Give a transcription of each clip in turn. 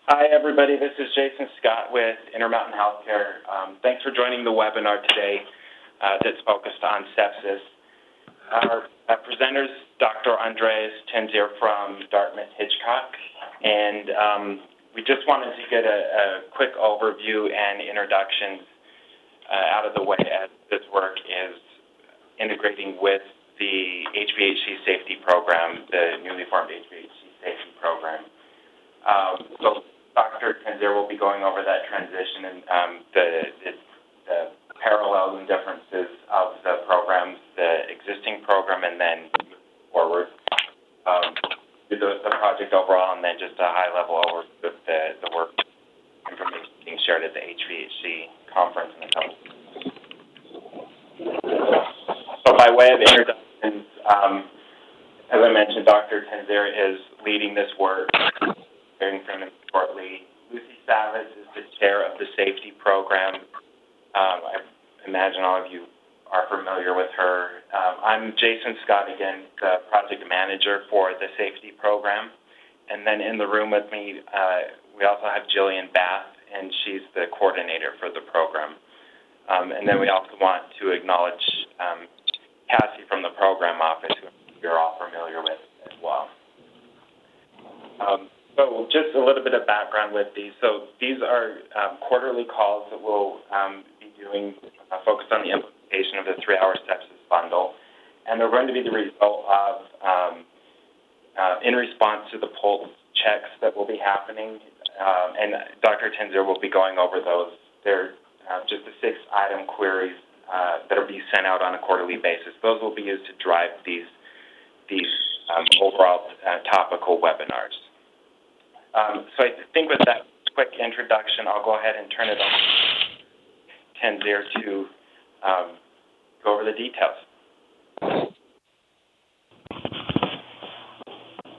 Hi, everybody. This is Jason Scott with Intermountain Healthcare. Thanks for joining the webinar today that's focused on sepsis. Our presenters, Dr. Andreas Taenzer from Dartmouth-Hitchcock, and we just wanted to get a quick overview and introductions out of the way as this work is integrating with the HVHC Safety Program, the newly formed HVHC Safety Program. So Dr. Taenzer will be going over that transition and the parallels and differences of the programs, the existing program, and then forward. The project overall, and then just a high-level overview of the work information being shared at the HVHC conference in a couple of weeks. So by way of introductions, as I mentioned, Dr. Taenzer is leading this work. Hearing from him shortly. Lucy Savitz is the chair of the safety program. I imagine all of you are familiar with her. I'm Jason Scott again, the project manager for the safety program. And then in the room with me, we also have Jillian Bath, and she's the coordinator for the program. And then we also want to acknowledge Cassie from the program office, who you're all familiar with as well. So just a little bit of background with these. So these are quarterly calls that we'll be doing focused on the implementation of the 3-hour sepsis bundle. And they're going to be the result of, in response to the pulse checks that will be happening. And Dr. Taenzer will be going over those. They're just the 6-item queries that will be sent out on a quarterly basis. Those will be used to drive these overall topical webinars. So I think with that quick introduction, I'll go ahead and turn it over to Taenzer to go over the details.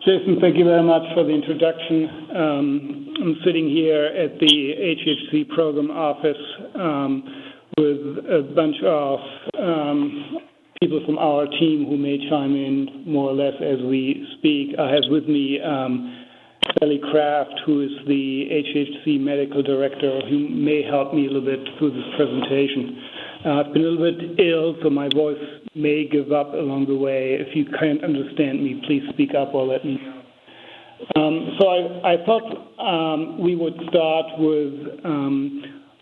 Jason, thank you very much for the introduction. I'm sitting here at the HVHC program office with a bunch of people from our team who may chime in more or less as we speak. I have with me Sally Kraft, who is the HVHC medical director, who may help me a little bit through this presentation. I've been a little bit ill, so my voice may give up along the way. If you can't understand me, please speak up or let me know. So I thought we would start with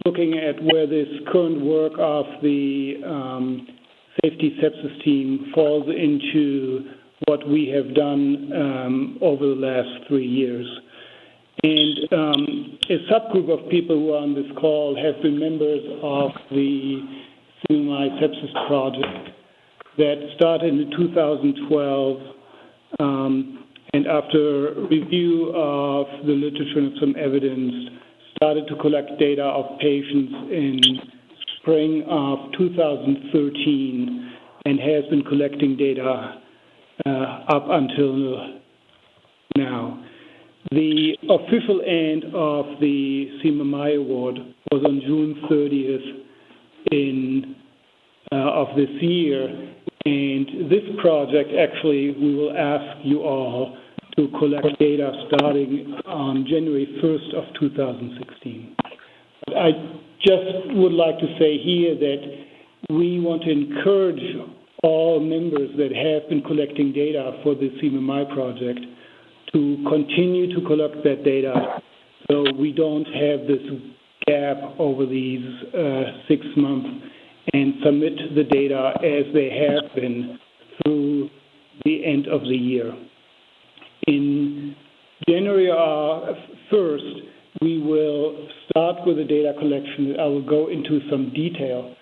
looking at where this current work of the safety sepsis team falls into what we have done over the last 3 years. And a subgroup of people who are on this call have been members of the CMI Sepsis Project that started in 2012, and after review of the literature and some evidence, started to collect data of patients in spring of 2013 and has been collecting data up until now. The official end of the CMMI award was on June 30th of this year, and this project actually we will ask you all to collect data starting on January 1st of 2016. But I just would like to say here that we want to encourage all members that have been collecting data for the CMMI project to continue to collect that data so we don't have this gap over these 6 months and submit the data as they have been through the end of the year. In January 1st, we will start with the data collection. I will go into some detail,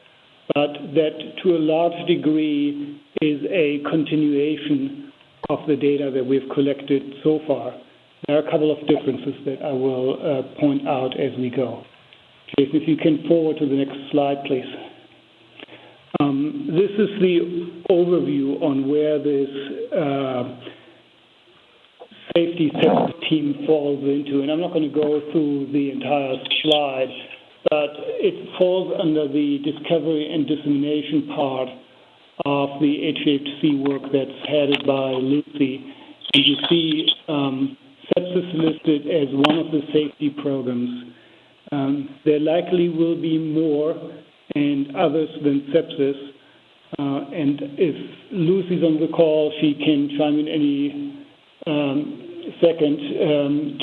but that to a large degree is a continuation of the data that we've collected so far. There are a couple of differences that I will point out as we go. Jason, if you can forward to the next slide, please. This is the overview on where this safety sepsis team falls into, and I'm not going to go through the entire slide, but it falls under the discovery and dissemination part of the HVHC work that's headed by Lucy. And you see sepsis sepsis listed as one of the safety programs. There likely will be more and others than sepsis. And if Lucy's on the call, she can chime in any second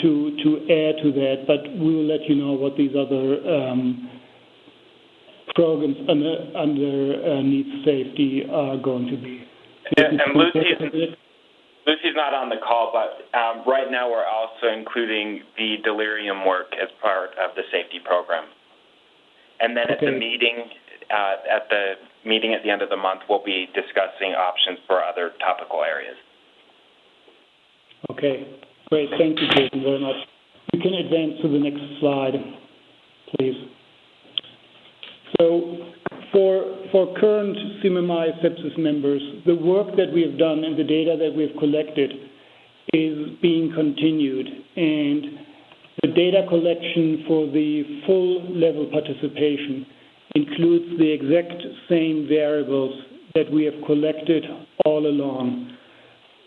to add to that. But we will let you know what these other programs underneath safety are going to be. And Lucy's not on the call, but right now we're also including the delirium work as part of the safety program. And then at the meeting at the end of the month, we'll be discussing options for other topical areas. Okay, great. Thank you, Jason, very much. You can advance to the next slide, please. So for current CMMI sepsis members, the work that we have done and the data that we have collected is being continued. And the data collection for the full level participation includes the exact same variables that we have collected all along,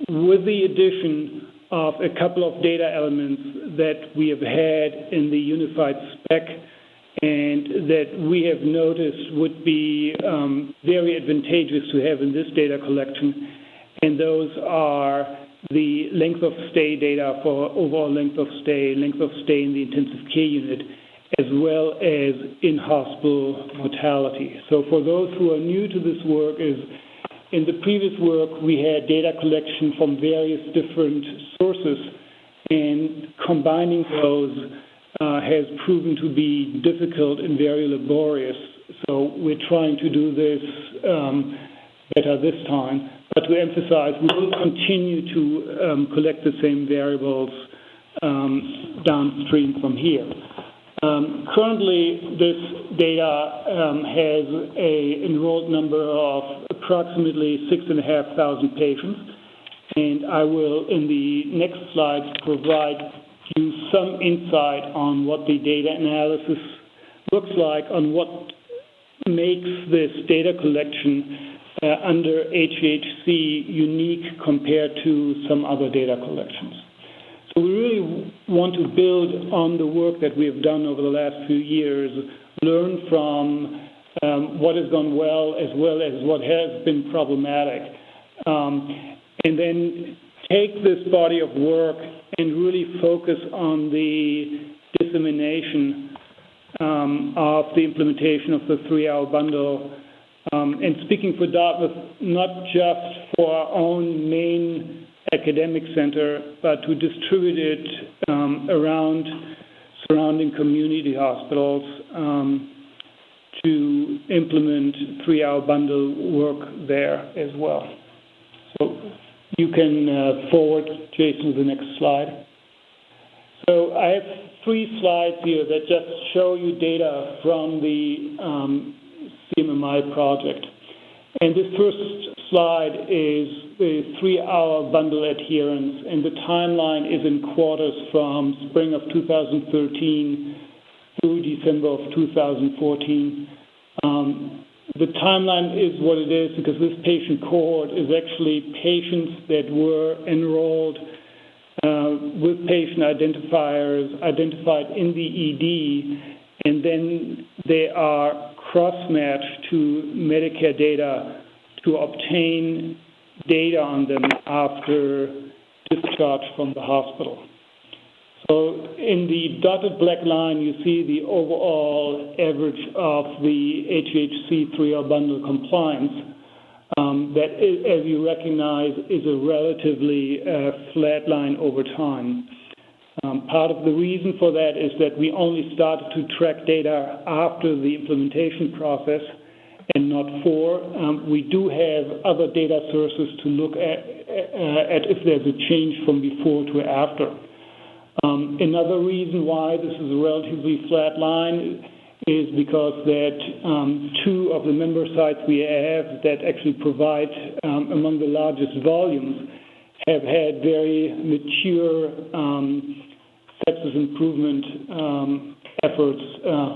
with the addition of a couple of data elements that we have had in the unified spec and that we have noticed would be very advantageous to have in this data collection. And those are the length of stay data for overall length of stay in the intensive care unit, as well as in-hospital mortality. So for those who are new to this work, in the previous work we had data collection from various different sources, and combining those has proven to be difficult and very laborious. So we're trying to do this better this time. But to emphasize, we will continue to collect the same variables downstream from here. Currently, this data has an enrolled number of approximately 6,500 patients, and I will, in the next slide, provide you some insight on what the data analysis looks like, on what makes this data collection under HVHC unique compared to some other data collections. So we really want to build on the work that we have done over the last few years, learn from what has gone well as what has been problematic, and then take this body of work and really focus on the dissemination of the implementation of the 3-hour bundle. And speaking for Dartmouth, not just for our own main academic center, but to distribute it around surrounding community hospitals to implement 3-hour bundle work there as well. So you can forward, Jason, to the next slide. So I have 3 slides here that just show you data from the CMMI project. And this first slide is the 3-hour bundle adherence, and the timeline is in quarters from spring of 2013 through December of 2014. The timeline is what it is because this patient cohort is actually patients that were enrolled with patient identifiers identified in the ED, and then they are cross-matched to Medicare data to obtain data on them after discharge from the hospital. So in the dotted black line, you see the overall average of the HVHC 3-hour bundle compliance. That, as you recognize, is a relatively flat line over time. Part of the reason for that is that we only started to track data after the implementation process and not for. We do have other data sources to look at if there's a change from before to after. Another reason why this is a relatively flat line is because that 2 of the member sites we have that actually provide among the largest volumes have had very mature sepsis improvement efforts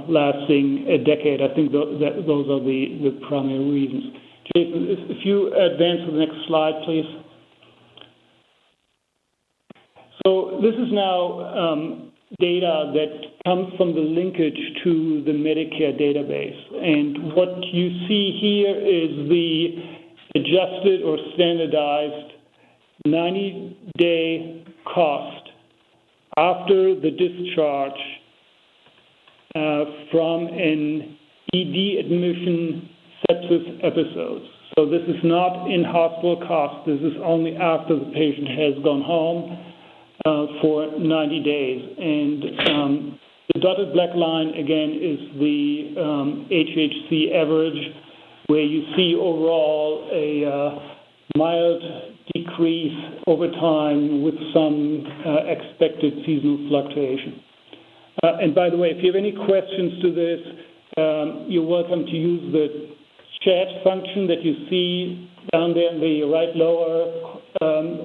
lasting a decade. I think those are the primary reasons. Jason, if you advance to the next slide, please. So So this is now data that comes from the linkage to the Medicare database. And what you see here is the adjusted or standardized 90-day cost after the discharge from an ED admission sepsis episode. So this is not in-hospital cost. This is only after the patient has gone home for 90 days. And the dotted black line, again, is the HVHC average, where you see overall a mild decrease over time with some expected seasonal fluctuation. And by the way, if you have any questions to this, you're welcome to use the chat function that you see down there in the right lower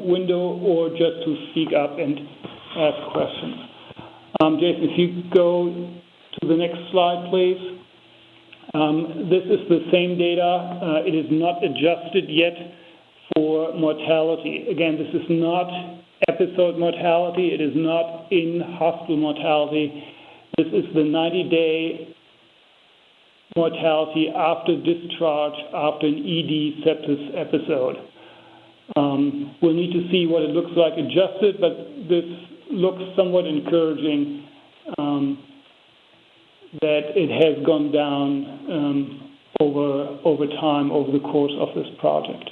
window, or just to speak up and ask questions. Jason, if you go to the next slide, please. This is the same data. It is not adjusted yet for mortality. Again, this is not episode mortality. It is not in-hospital mortality. This is the 90-day mortality after discharge after an ED sepsis episode. We'll need to see what it looks like adjusted, but this looks somewhat encouraging that it has gone down over time, over the course of this project.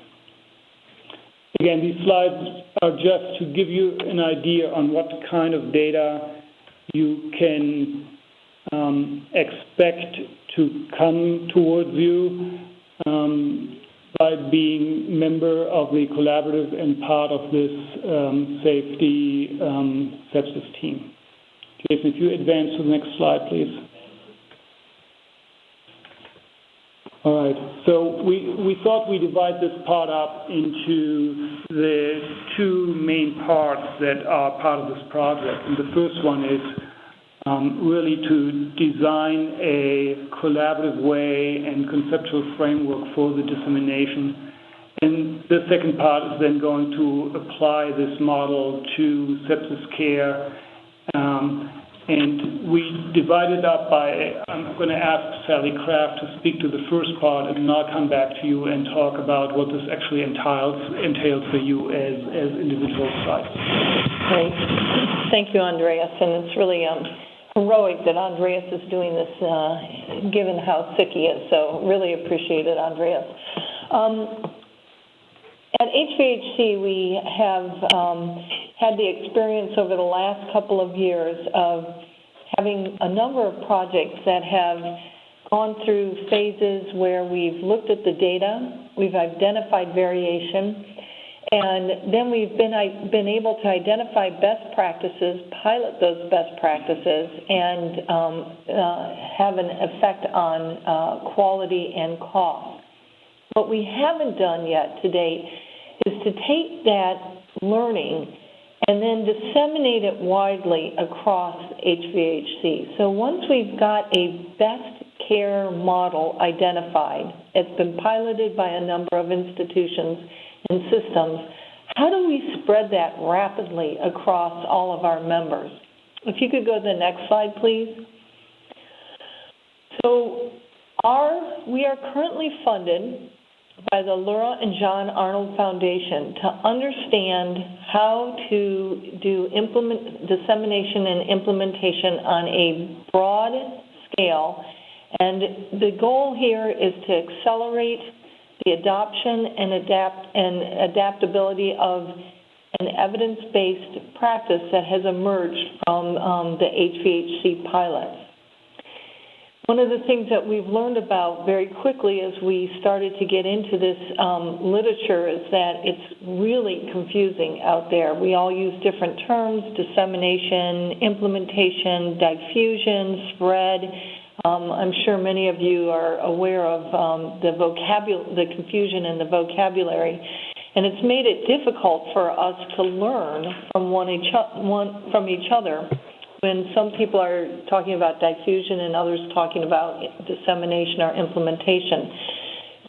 Again, these slides are just to give you an idea on what kind of data you can expect to come towards you by being member of the collaborative and part of this safety sepsis team. Jason, if you advance to the next slide, please. All right, so we thought we'd divide this part up into the two main parts that are part of this project. And the first one is really to design a collaborative way and conceptual framework for the dissemination. And the second part is then going to apply this model to sepsis care. And we divided up by, I'm going to ask Sally Kraft to speak to the first part, and then I'll come back to you and talk about what this actually entails for you as individual sites. Great. Thank you, Andreas. And it's really heroic that Andreas is doing this, given how sick he is. So really appreciate it, Andreas. At HVHC, we have had the experience over the last couple of years of having a number of projects that have gone through phases where we've looked at the data, we've identified variation, and then we've been able to identify best practices, pilot those best practices, and have an effect on quality and cost. What we haven't done yet to date is to take that learning and then disseminate it widely across HVHC. So once we've got a best care model identified, it's been piloted by a number of institutions and systems, how do we spread that rapidly across all of our members? If you could go to the next slide, please. So we are currently funded by the Laura and John Arnold Foundation to understand how to do dissemination and implementation on a broad scale. And the goal here is to accelerate the adoption and adaptability of an evidence-based practice that has emerged from the HVHC pilots. One of the things that we've learned about very quickly as we started to get into this literature is that it's really confusing out there. We all use different terms: dissemination, implementation, diffusion, spread. I'm sure many of you are aware of the confusion in the vocabulary, and it's made it difficult for us to learn from from each other. When some people are talking about diffusion and others talking about dissemination or implementation.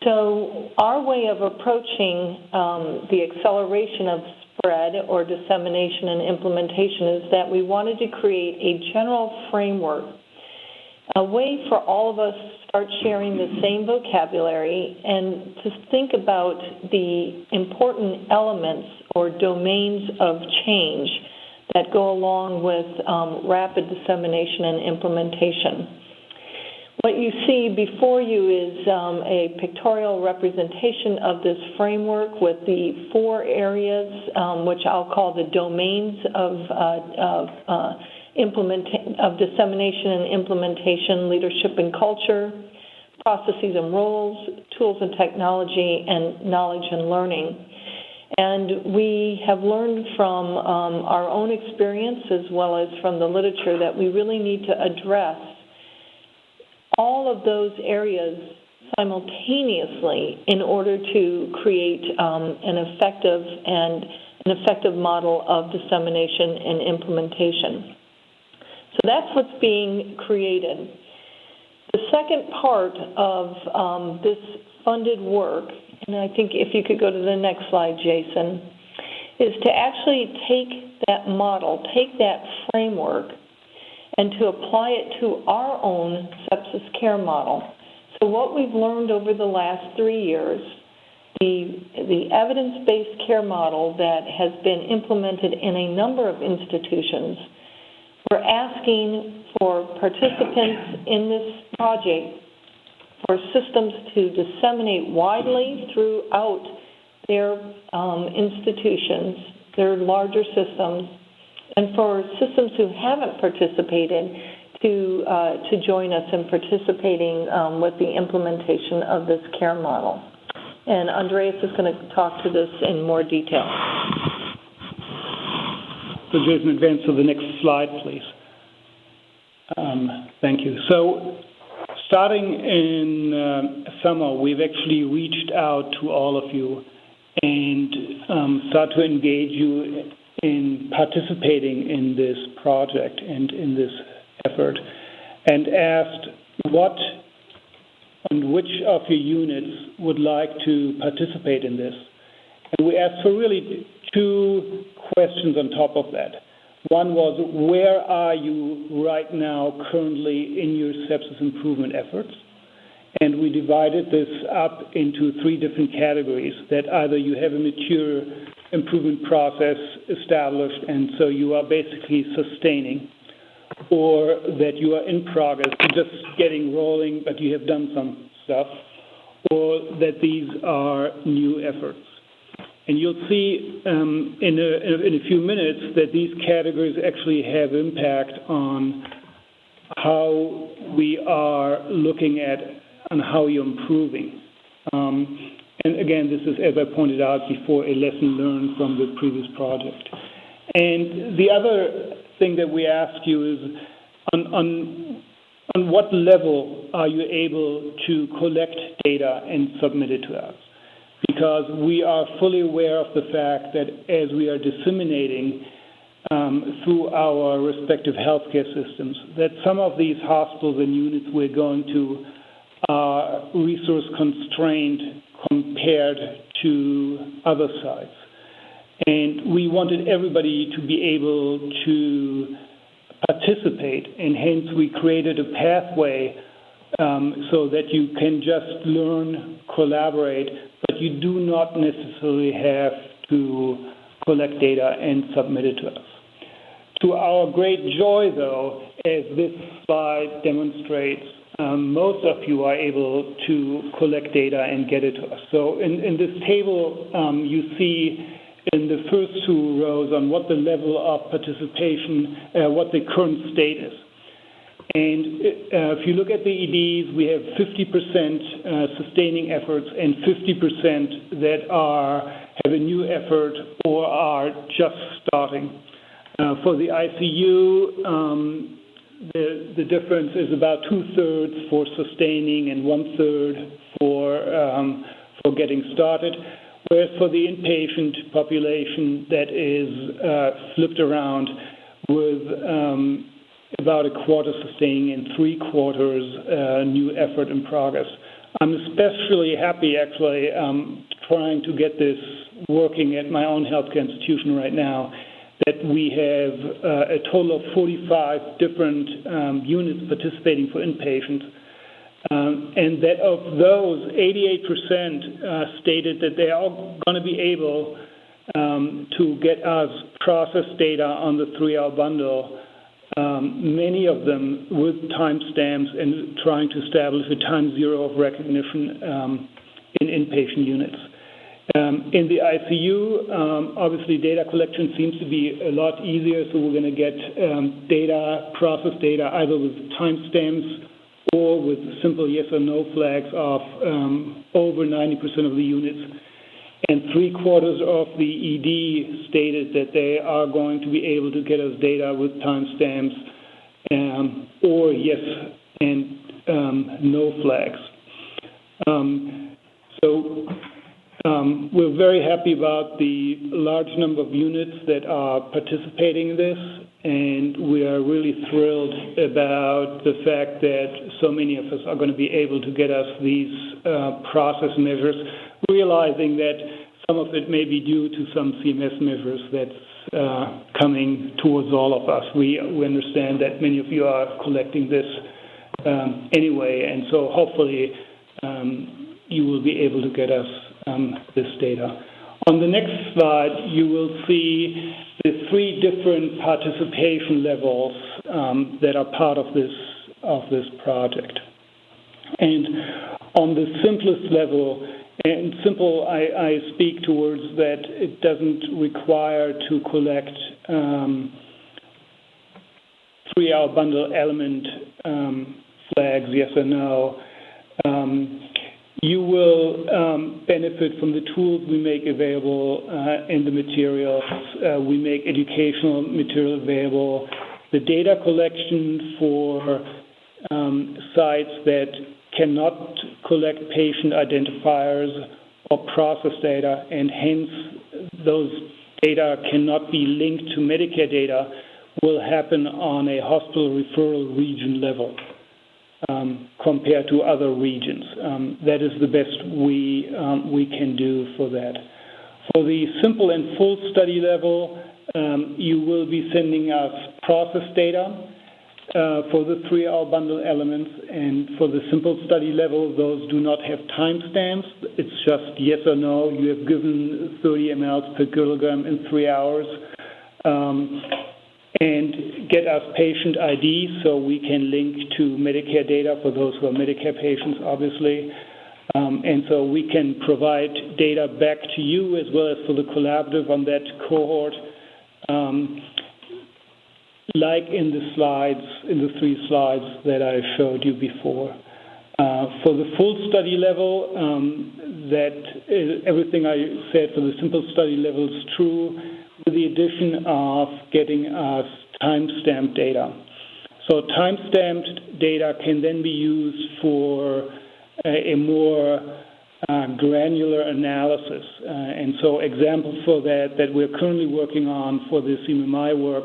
So our way of approaching the acceleration of spread or dissemination and implementation is that we wanted to create a general framework, a way for all of us to start sharing the same vocabulary and to think about the important elements or domains of change that go along with rapid dissemination and implementation. What you see before you is a pictorial representation of this framework with the 4 areas, which I'll call the domains of dissemination and implementation: leadership and culture, processes and roles, tools and technology, and knowledge and learning. And we have learned from our own experience as well as from the literature that we really need to address all of those areas simultaneously in order to create an effective model of dissemination and implementation. So that's what's being created. The second part of this funded work, and I think if you could go to the next slide, Jason, is to actually take that model, take that framework, and to apply it to our own sepsis care model. So what we've learned over the last 3 years, the evidence-based care model that has been implemented in a number of institutions, we're asking for participants in this project for systems to disseminate widely throughout their institutions, their larger systems, and for systems who haven't participated to join us in participating with the implementation of this care model. And Andreas is going to talk to this in more detail. So Jason, advance to the next slide, please. Thank you. So starting in summer, we've actually reached out to all of you and start to engage you in participating in this project and in this effort, and asked what and which of your units would like to participate in this. And we asked for really 2 questions on top of that. One was, where are you right now currently in your sepsis improvement efforts? And we divided this up into 3 different categories, that either you have a mature improvement process established and so you are basically sustaining, or that you are in progress, just getting rolling, but you have done some stuff, or that these are new efforts. And you'll see in a few minutes that these categories actually have impact on how we are looking at and how you're improving. And again, this is, as I pointed out before, a lesson learned from the previous project. And the other thing that we ask you is, on what level are you able to collect data and submit it to us? Because we are fully aware of the fact that as we are disseminating through our respective healthcare systems, that some of these hospitals and units we're going to are resource constrained compared to other sites. And we wanted everybody to be able to participate, and hence we created a pathway so that you can just learn, collaborate, but you do not necessarily have to collect data and submit it to us. To our great joy, though, as this slide demonstrates, most of you are able to collect data and get it to us. So in this table, you see in the first 2 rows on what the level of participation, what the current state is. And if you look at the EDs, we have 50% sustaining efforts and 50% that have a new effort or are just starting. For the ICU, the difference is about 2/3 for sustaining and 1/3 for getting started. Whereas for the inpatient population, that is flipped around with about 1/4 sustaining and 3/4 new effort in progress. I'm especially happy, actually, trying to get this working at my own healthcare institution right now, that we have a total of 45 different units participating for inpatients, and that of those, 88% stated that they are going to be able to get us process data on the 3-hour bundle, many of them with timestamps and trying to establish a time zero of recognition in inpatient units. In the ICU, obviously data collection seems to be a lot easier, so we're going to get process data either with timestamps or with simple yes or no flags of over 90% of the units. And 3/4 of the ED stated that they are going to be able to get us data with timestamps or yes and no flags. We're very happy about the large number of units that are participating in this, and we are really thrilled about the fact that so many of us are going to be able to get us these process measures, realizing that some of it may be due to some CMS measures that's coming towards all of us. We understand that many of you are collecting this anyway, and so hopefully you will be able to get us this data. On the next slide, you will see the 3 different participation levels that are part of this project. And on the simplest level, and simple, I speak towards that it doesn't require to collect 3-hour bundle element flags, yes or no. You will benefit from the tools we make available in the materials. We make educational material available. The data collection for sites that cannot collect patient identifiers or process data, and hence those data cannot be linked to Medicare data, will happen on a hospital referral region level. Compared to other regions. That is the best we can do for that. For the simple and full study level, you will be sending us process data for the 3-hour bundle elements, and for the simple study level, those do not have timestamps. It's just yes or no. You have given 30 mLs per kilogram in 3 hours. And get us patient ID so we can link to Medicare data for those who are Medicare patients, obviously. And so we can provide data back to you as well as for the collaborative on that cohort, like in the slides, in the 3 slides that I showed you before. For the full study level, everything I said for the simple study level is true, with the addition of getting us timestamped data. So timestamped data can then be used for a more granular analysis. And so examples for that we're currently working on for the CMMI work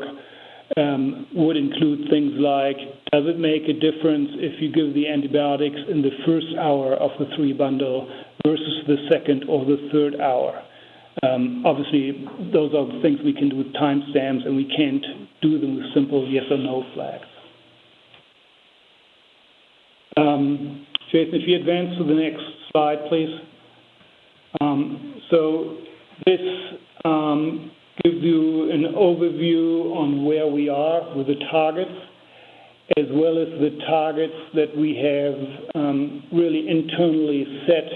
would include things like, does it make a difference if you give the antibiotics in the first hour of the 3 bundle versus the second or the third hour? Obviously, those are the things we can do with timestamps, and we can't do them with simple yes or no flags. Jason, if you advance to the next slide, please. So this gives you an overview on where we are with the targets, as well as the targets that we have really internally set,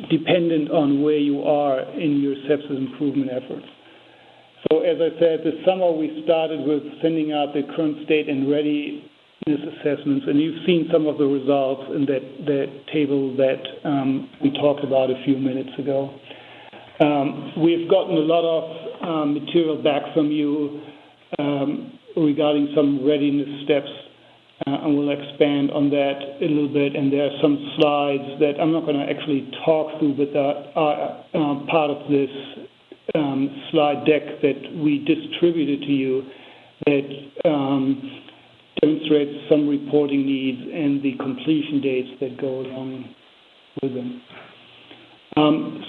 dependent on where you are in your sepsis improvement efforts. So as I said, this summer we started with sending out the current state and readiness assessments, and you've seen some of the results in that table that we talked about a few minutes ago. We've gotten a lot of material back from you regarding some readiness steps, and we'll expand on that a little bit. And there are some slides that I'm not going to actually talk through, but that are part of this slide deck that we distributed to you that demonstrates some reporting needs and the completion dates that go along with them.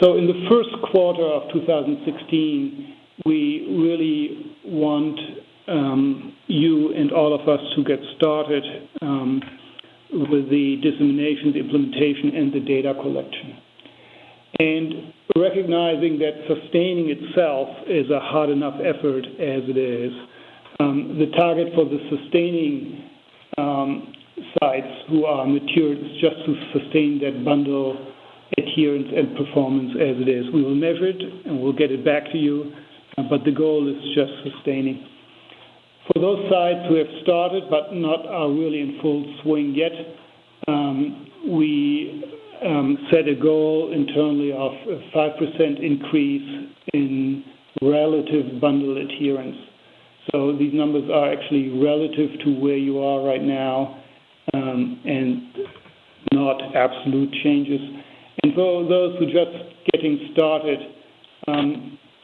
So in the first quarter of 2016, we really want you and all of us to get started with the dissemination, the implementation, and the data collection. And recognizing that sustaining itself is a hard enough effort as it is, the target for the sustaining sites who are matured is just to sustain that bundle adherence and performance as it is. We will measure it and we'll get it back to you, but the goal is just sustaining. For those sites who have started but not are really in full swing yet, we set a goal internally of a 5% increase in relative bundle adherence. So these numbers are actually relative to where you are right now and not absolute changes. And for those who are just getting started,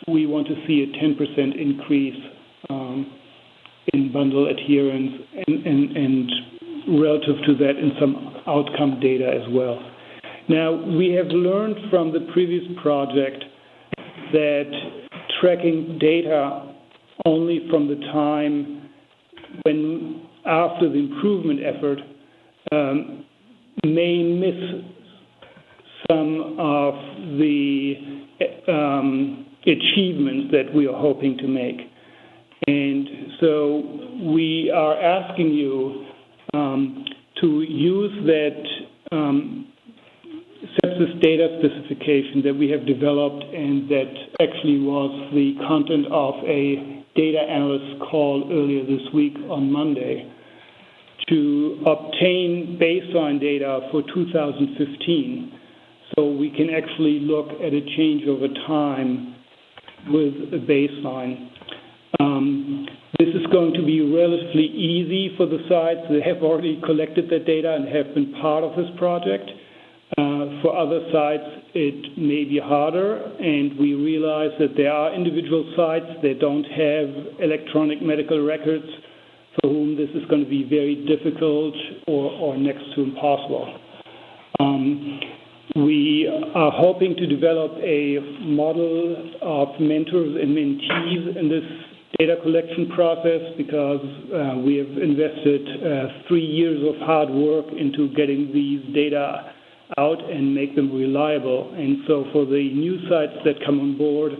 we want to see a 10% increase in bundle adherence and relative to that in some outcome data as well. Now, we have learned from the previous project that tracking data only from the time when after the improvement effort may miss some of the achievements that we are hoping to make. And so we are asking you to use that sepsis data specification that we have developed and that actually was the content of a data analyst call earlier this week on Monday to obtain baseline data for 2015 so we can actually look at a change over time with a baseline. This is going to be relatively easy for the sites that have already collected that data and have been part of this project. For other sites, it may be harder, and we realize that there are individual sites that don't have electronic medical records for whom this is going to be very difficult or next to impossible. We are hoping to develop a model of mentors and mentees in this data collection process because we have invested 3 years of hard work into getting these data out and make them reliable. And so for the new sites that come on board,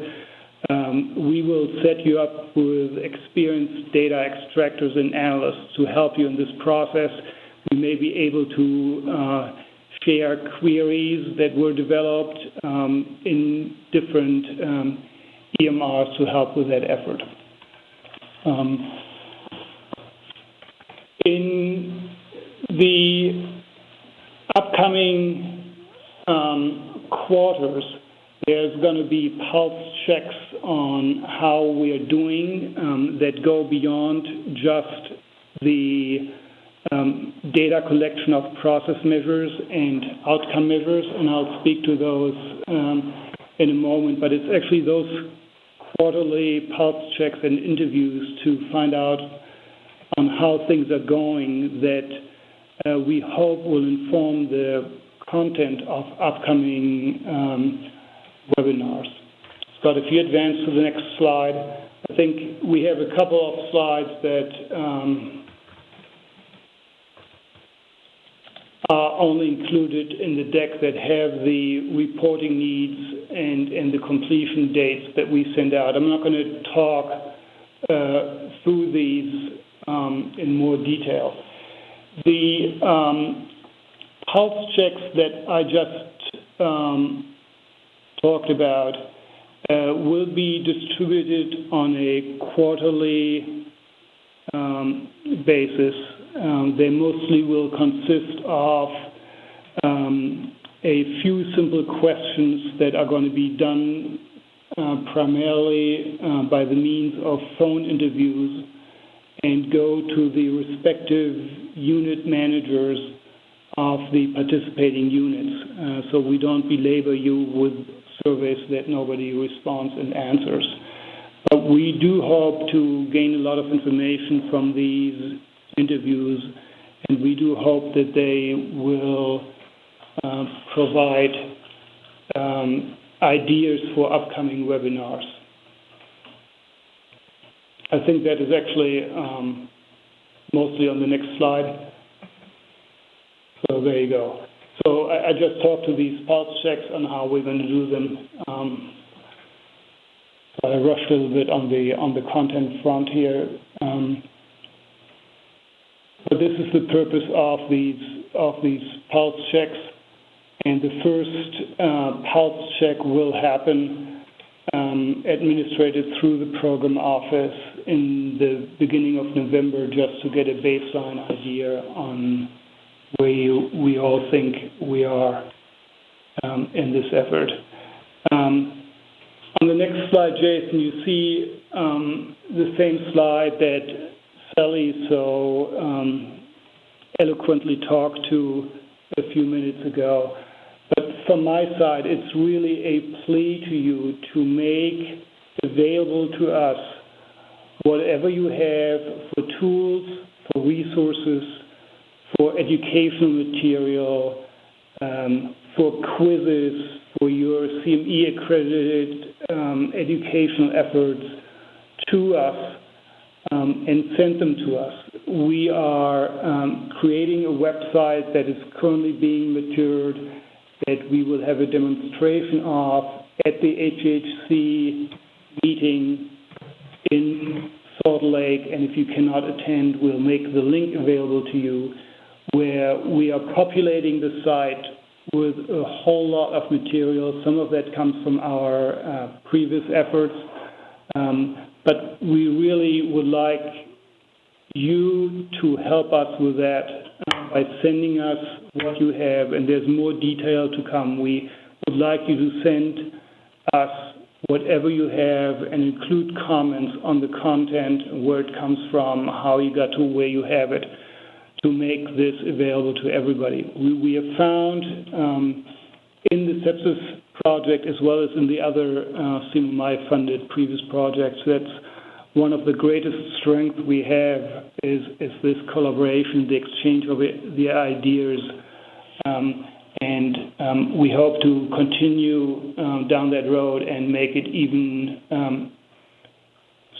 we will set you up with experienced data extractors and analysts to help you in this process. We may be able to share queries that were developed in different EMRs to help with that effort. In the upcoming quarters, there's going to be pulse checks on how we are doing that go beyond just the data collection of process measures and outcome measures, and I'll speak to those in a moment, but it's actually those quarterly pulse checks and interviews to find out on how things are going that we hope will inform the content of upcoming webinars. Scott, if you advance to the next slide, I think we have a couple of slides that are only included in the deck that have the reporting needs and the completion dates that we send out. I'm not going to talk through these in more detail. The pulse checks that I just talked about will be distributed on a quarterly basis. They mostly will consist of a few simple questions that are going to be done primarily by the means of phone interviews and go to the respective unit managers of the participating units, so we don't belabor you with surveys that nobody responds and answers. But we do hope to gain a lot of information from these interviews, and we do hope that they will provide ideas for upcoming webinars. I think that is actually mostly on the next slide. So there you go. So I just talked to these pulse checks on how we're going to do them. So I rushed a little bit on the content front here. But this is the purpose of these pulse checks. And the first pulse check will happen administrated through the program office in the beginning of November, just to get a baseline idea on where we all think we are in this effort. On the next slide, Jason, you see the same slide that Sally so eloquently talked to a few minutes ago. But from my side, it's really a plea to you to make available to us whatever you have for tools, for resources, for educational material, for quizzes, for your CME-accredited educational efforts to us, and send them to us. We are creating a website that is currently being matured, that we will have a demonstration of at the HVHC meeting in Salt Lake, and if you cannot attend, we'll make the link available to you, where we are populating the site with a whole lot of material. Some of that comes from our previous efforts, but we really would like you to help us with that by sending us what you have, and there's more detail to come. We would like you to send us whatever you have and include comments on the content, where it comes from, how you got to where you have it, to make this available to everybody. We have found in the Sepsis project, as well as in the other CMMI-funded previous projects, that one of the greatest strengths we have is this collaboration, the exchange of the ideas, and we hope to continue down that road and make it even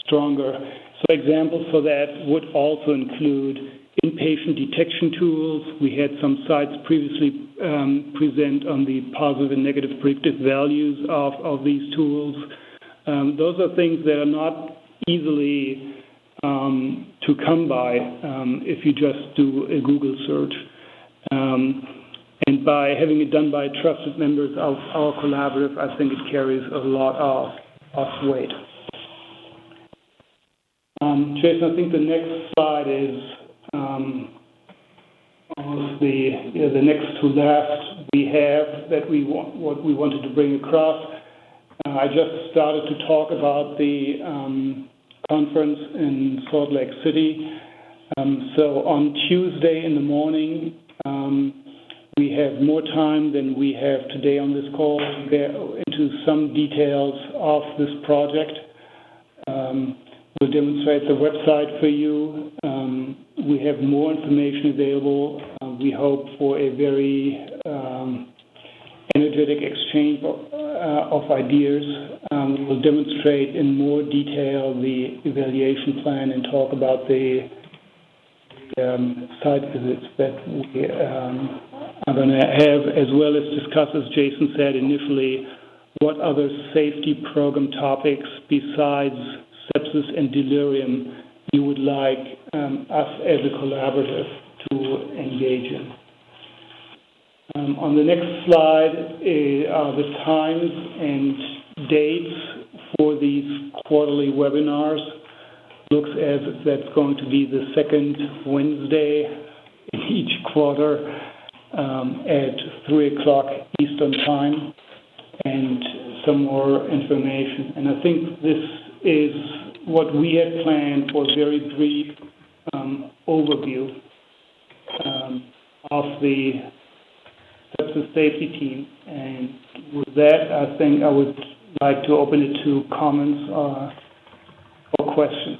stronger. So examples for that would also include inpatient detection tools. We had some sites previously present on the positive and negative predictive values of these tools. Those are things that are not easily to come by if you just do a Google search. And by having it done by trusted members of our collaborative, I think it carries a lot of weight. Jason, I think the next slide is almost the next to last we have that what we wanted to bring across. I just started to talk about the conference in Salt Lake City. So on Tuesday in the morning, we have more time than we have today on this call to get into some details of this project. We'll demonstrate the website for you. We have more information available. We hope for a very energetic exchange of ideas. We'll demonstrate in more detail the evaluation plan and talk about the site visits that we are going to have, as well as discuss, as Jason said initially, what other safety program topics besides sepsis and delirium you would like us as a collaborative to engage in. On the next slide are the times and dates for these quarterly webinars. Looks as if that's going to be the second Wednesday in each quarter at 3 o'clock Eastern Time, and some more information. And I think this is what we had planned for a very brief overview of the sepsis safety team. And with that, I think I would like to open it to comments or questions.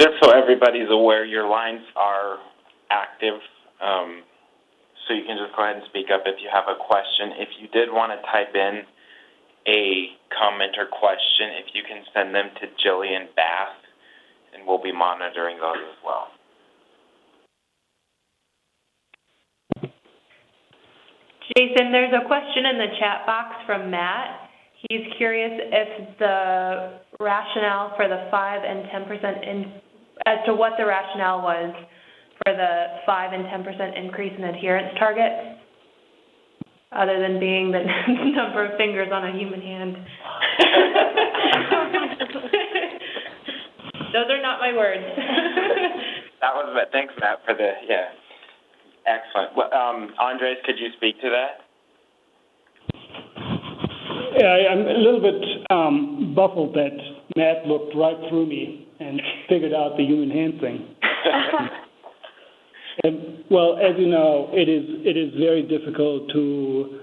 just so everybody's aware, your lines are active, so you can just go ahead and speak up if you have a question. If you did want to type in a comment or question, if you can send them to Jillian Bath, and we'll be monitoring those as well. Jason, there's a question in the chat box from Matt. He's curious if the rationale for the 5 and 10% as to what the rationale was for the 5 and 10% increase in adherence targets, other than being the number of fingers on a human hand. Those are not my words. That was it. Thanks, Matt, for the, yeah. Excellent. Well, Andres, could you speak to that? Yeah, I'm a little bit baffled that Matt looked right through me and figured out the human hand thing. And, well, as you know, it is very difficult to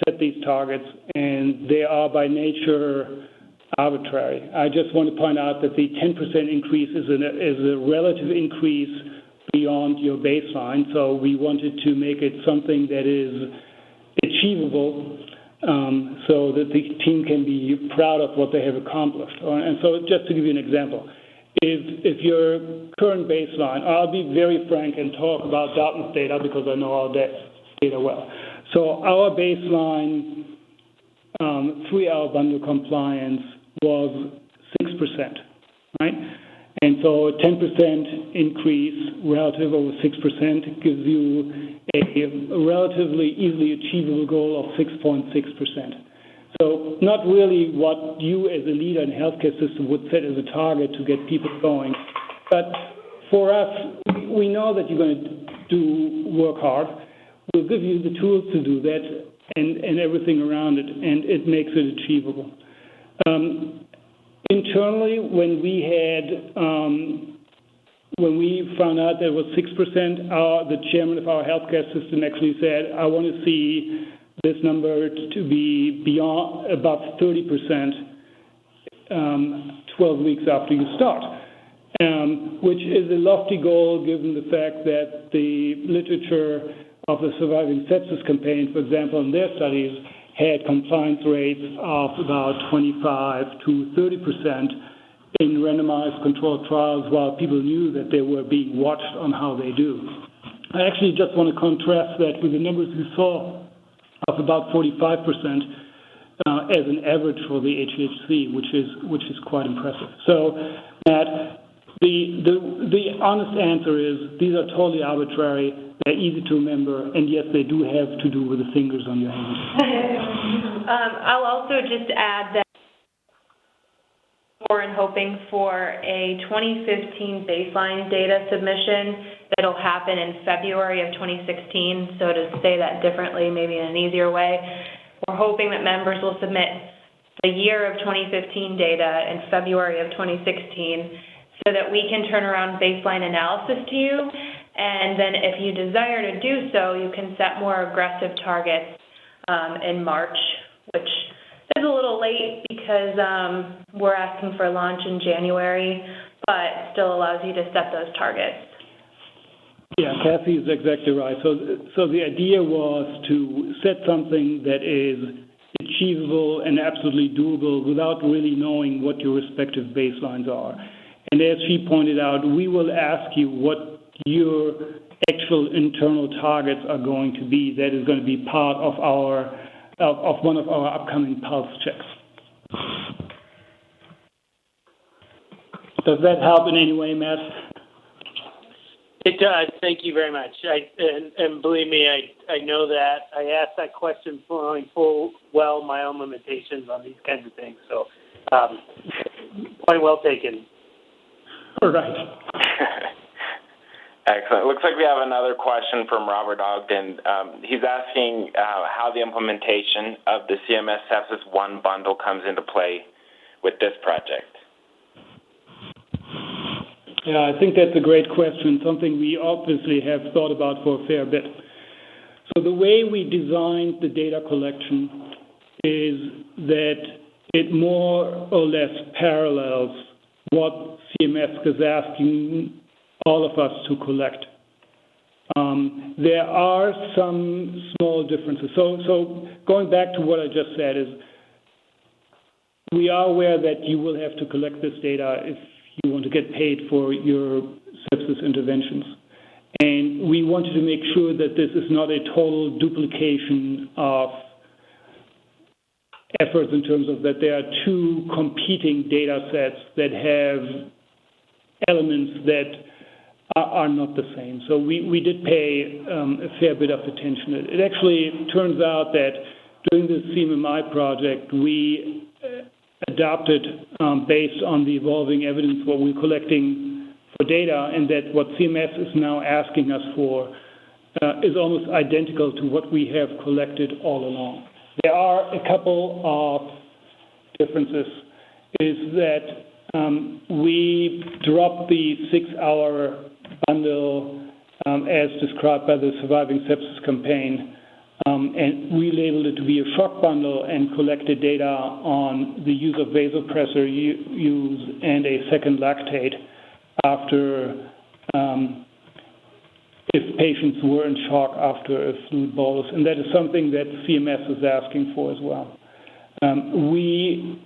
set these targets, and they are by nature arbitrary. I just want to point out that the 10% increase is a relative increase beyond your baseline, so we wanted to make it something that is achievable, so that the team can be proud of what they have accomplished. And so just to give you an example, if your current baseline, I'll be very frank and talk about Dartmouth data because I know our data well. So our baseline 3-hour bundle compliance was 6%, right? And so a 10% increase relative over 6% gives you a relatively easily achievable goal of 6.6%. So not really what you as a leader in the healthcare system would set as a target to get people going. But for us, we know that you're going to work hard. We'll give you the tools to do that and everything around it, and it makes it achievable. Internally, when we found out there was 6%, the chairman of our healthcare system actually said, I want to see this number to be above 30% 12 weeks after you start, which is a lofty goal given the fact that the literature of the Surviving Sepsis campaign, for example, in their studies, had compliance rates of about 25 to 30% in randomized controlled trials, while people knew that they were being watched on how they do. I actually just want to contrast that with the numbers we saw of about 45% as an average for the HVHC, which is quite impressive. So, Matt, the honest answer is these are totally arbitrary. They're easy to remember, and yes, they do have to do with the fingers on your hands. I'll also just add that we're hoping for a 2015 baseline data submission that'll happen in February of 2016. So to say that differently, maybe in an easier way, we're hoping that members will submit the year of 2015 data in February of 2016 so that we can turn around baseline analysis to you. And then if you desire to do so, you can set more aggressive targets in March, which is a little late because we're asking for launch in January, but still allows you to set those targets. Yeah, Kathy is exactly right. So the idea was to set something that is achievable and absolutely doable without really knowing what your respective baselines are. And as she pointed out, we will ask you what your actual internal targets are going to be. That is going to be part of one of our upcoming pulse checks. Does that help in any way, Matt? It does. Thank you very much. And believe me, I know that. I asked that question knowing full well my own limitations on these kinds of things. So, point well taken. All right. Excellent. Looks like we have another question from Robert Ogden. He's asking how the implementation of the CMS Sepsis 1 bundle comes into play with this project. Yeah, I think that's a great question, something we obviously have thought about for a fair bit. So the way we designed the data collection is that it more or less parallels what CMS is asking all of us to collect. There are some small differences. So going back to what I just said is, we are aware that you will have to collect this data if you want to get paid for your sepsis interventions. And we wanted to make sure that this is not a total duplication of efforts in terms of that there are two competing data sets that have elements that are not the same. So we did pay a fair bit of attention. It actually turns out that during the CMMI project, we adopted based on the evolving evidence what we're collecting for data, and that what CMS is now asking us for is almost identical to what we have collected all along. There are a couple of differences, is that we dropped the 6-hour bundle as described by the Surviving Sepsis campaign, and relabeled it to be a shock bundle and collected data on the use of vasopressor use and a second lactate after if patients were in shock after a fluid bolus, and that is something that CMS is asking for as well. We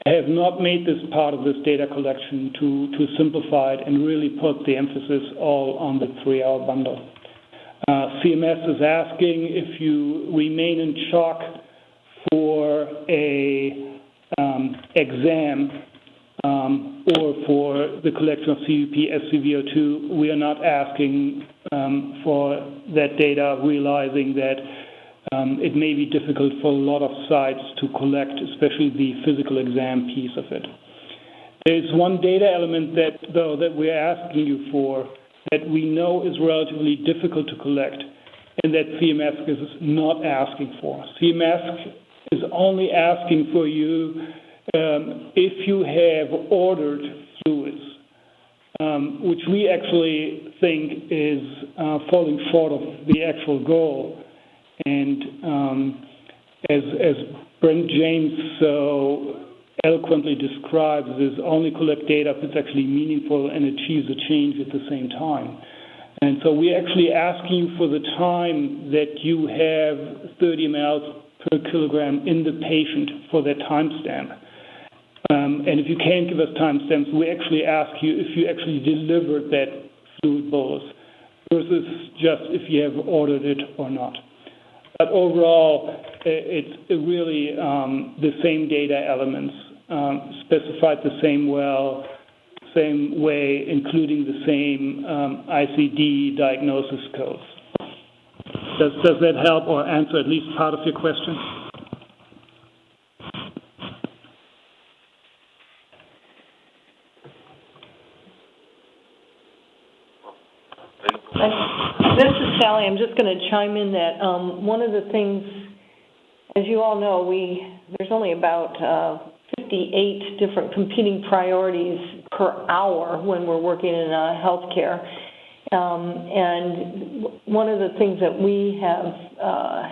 have not made this part of this data collection to simplify it and really put the emphasis all on the 3-hour bundle. CMS is asking if you remain in shock for a exam or for the collection of CVP, SpVO2. We are not asking for that data, realizing that it may be difficult for a lot of sites to collect, especially the physical exam piece of it. There's one data element that we're asking you for that we know is relatively difficult to collect, and that CMS is not asking for. CMS is only asking for you if you have ordered fluids, which we actually think is falling short of the actual goal. And as Brent James so eloquently describes, is only collect data if it's actually meaningful and achieves a change at the same time. And so we're actually asking you for the time that you have 30 mL per kilogram in the patient for that timestamp. And if you can't give us timestamps, we actually ask you if you actually delivered that fluid bolus versus just if you have ordered it or not. But overall, it's really the same data elements, specified the same way, including the same ICD diagnosis codes. Does that help or answer at least part of your question? This is Sally. I'm just going to chime in that one of the things, as you all know, there's only about 58 different competing priorities per hour when we're working in healthcare. And one of the things that we have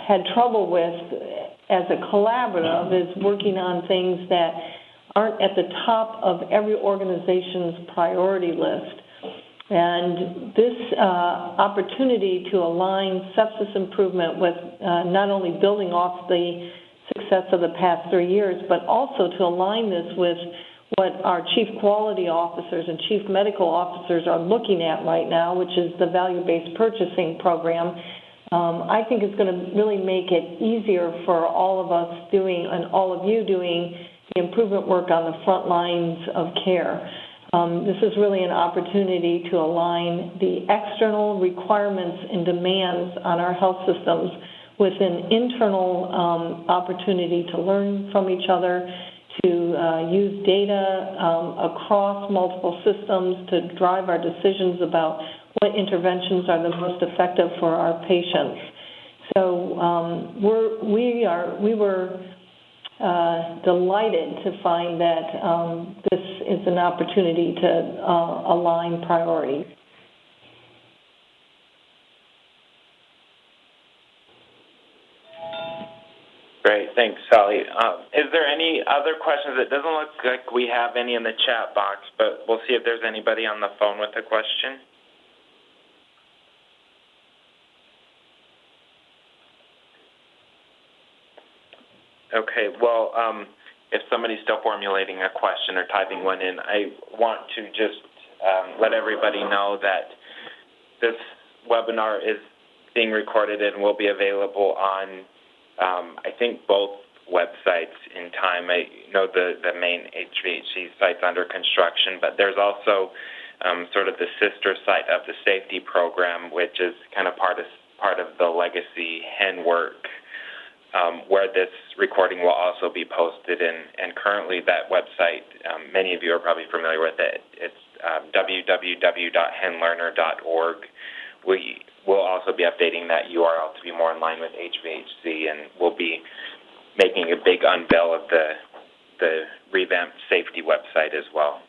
had trouble with as a collaborative is working on things that aren't at the top of every organization's priority list. And this opportunity to align sepsis improvement with not only building off the success of the past 3 years, but also to align this with what our chief quality officers and chief medical officers are looking at right now, which is the value-based purchasing program, I think is going to really make it easier for all of us doing, and all of you doing, the improvement work on the front lines of care. This is really an opportunity to align the external requirements and demands on our health systems with an internal opportunity to learn from each other, to use data across multiple systems to drive our decisions about what interventions are the most effective for our patients. So we were delighted to find that this is an opportunity to align priorities. Great. Thanks, Sally. Is there any other questions? It doesn't look like we have any in the chat box, but we'll see if there's anybody on the phone with a question. Okay. Well, if somebody's still formulating a question or typing one in, I want to just let everybody know that this webinar is being recorded and will be available on I think both websites in time. I know the main HVHC site's under construction, but there's also sort of the sister site of the safety program, which is kind of part of the legacy HEN work, where this recording will also be posted. And currently that website, many of you are probably familiar with it. It's www.henlearner.org. We will also be updating that URL to be more in line with HVHC, and we'll be making a big unveil of the revamped safety website as well.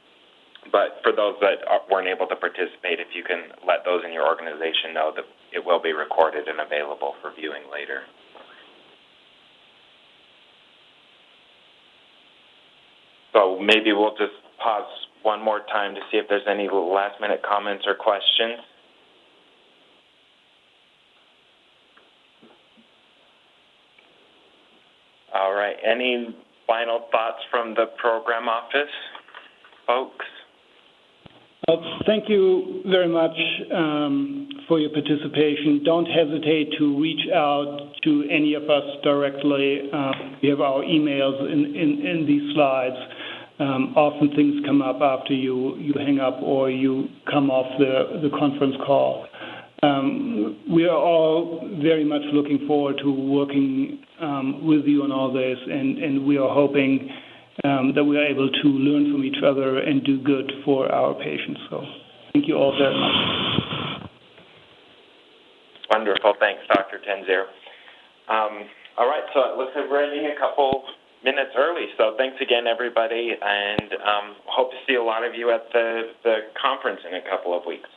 But for those that weren't able to participate, if you can let those in your organization know that it will be recorded and available for viewing later. So maybe we'll just pause one more time to see if there's any last-minute comments or questions. All right. Any final thoughts from the program office, folks? Thank you very much for your participation. Don't hesitate to reach out to any of us directly. We have our emails in these slides. Often things come up after you hang up or you come off the conference call. We are all very much looking forward to working with you on all this, and we are hoping that we are able to learn from each other and do good for our patients. So thank you all very much. Wonderful. Thanks, Dr. Taenzer. All right, so it looks like we're ending a couple minutes early. So thanks again, everybody, and hope to see a lot of you at the conference in a couple of weeks.